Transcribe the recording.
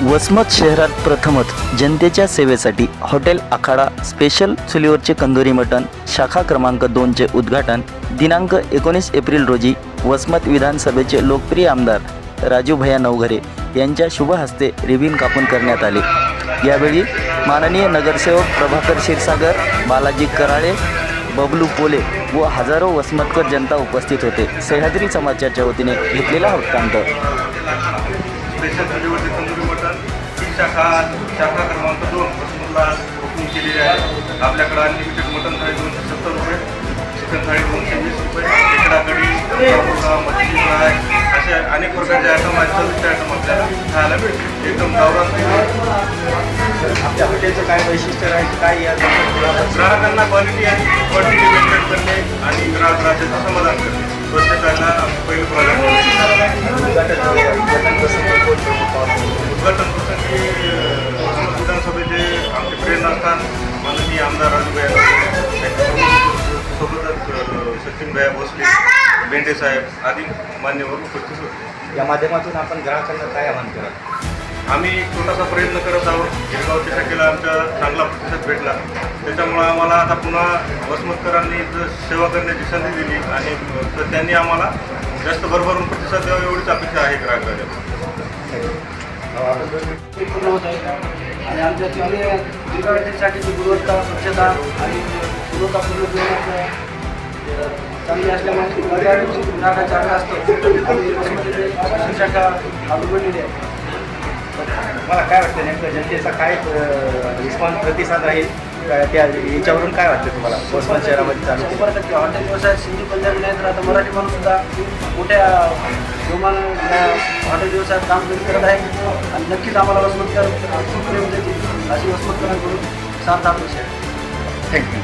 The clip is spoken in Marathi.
वसमत शहरात प्रथमच जनतेच्या सेवेसाठी हॉटेल आखाडा स्पेशल चुलीवरचे कंदोरी मटण शाखा क्रमांक 2चे उद्घाटन दिनांक 19 एप्रिल रोजी वसमत विधानसभेचे लोकप्रिय आमदार राजू भैया नवघरे यांच्या शुभ हस्ते रिबीन कापून करण्यात आले। यावेळी माननीय नगरसेवक प्रभाकर क्षीरसागर, बालाजी कराळे, बबलू पोले व हजारो वसमतकर जनता उपस्थित होते। सह्याद्री समाजाच्या वतीने घेतलेला वृत्तांत। स्पेशल चुलीवरचे तंदुरी मटण ही शाखा क्रमांक 2 वसमतला ओपनिंग केलेली आहे। आपल्याकडे अनलिमिटेड मटण थाळी 270 रुपये, चिकन थाळी 220 रुपये, खेकडा कढी, मच्छी फ्राय असे अनेक प्रकारचे आयटम आहेत। 24 आयटम आपल्याला खायला मिळते एकदम गावरान। आपल्या हॉटेलचं काय वैशिष्ट्य राहील, काय या ग्राहकांना क्वालिटी आणि क्वांटिटी मेंटेन करणे आणि ग्राहक राज्याचं समाधान करणे प्रत्येकाला पहिलं प्राधान्य। उद्घाटन प्रसंगी वसमत विधानसभेचे आमचे प्रेरणास्थान माननीय आमदार राजू भैया सोबतच सचिन भैया भोसले, बेंडे साहेब आदी मान्यवर उपस्थित होते। या माध्यमातून आपण ग्राहकांना काय आवाहन करा? आम्ही छोटासा प्रयत्न करत आहोत। गिरगावच्या शाखेला आमचा चांगला प्रतिसाद भेटला, त्याच्यामुळं आम्हाला आता पुन्हा वसमतकरांनी सेवा करण्याची संधी दिली आणि त्यांनी आम्हाला जास्त भरभरून प्रतिसाद द्यावा एवढीच अपेक्षा आहे ग्राहकांच्या। आणि आमच्या गिरगावच्यासाठी गुणवत्ता, स्वच्छता आणि गुणवत्तापूर्ण चांगली असल्यामुळे ग्राहकाचा आग्रह असतो शाखा उघडलेली आहे। मला काय वाटतं नेमकं जनतेचा काय रिस्पॉन्स प्रतिसाद राहील त्या याच्यावरून काय वाटतं तुम्हाला? वसमत शहरामध्ये चालू 100% हॉटेल व्यवसाय सिंधी पंजाबी नाही तर आता मराठी माणूस सुद्धा मोठ्या जोमानं हॉटेल व्यवसायात काम करत आहे आणि नक्कीच आम्हाला वसमतकर खूप प्रेम देतील अशी वसमतकरांकडून साथ अपेक्षा आहे। थँक्यू।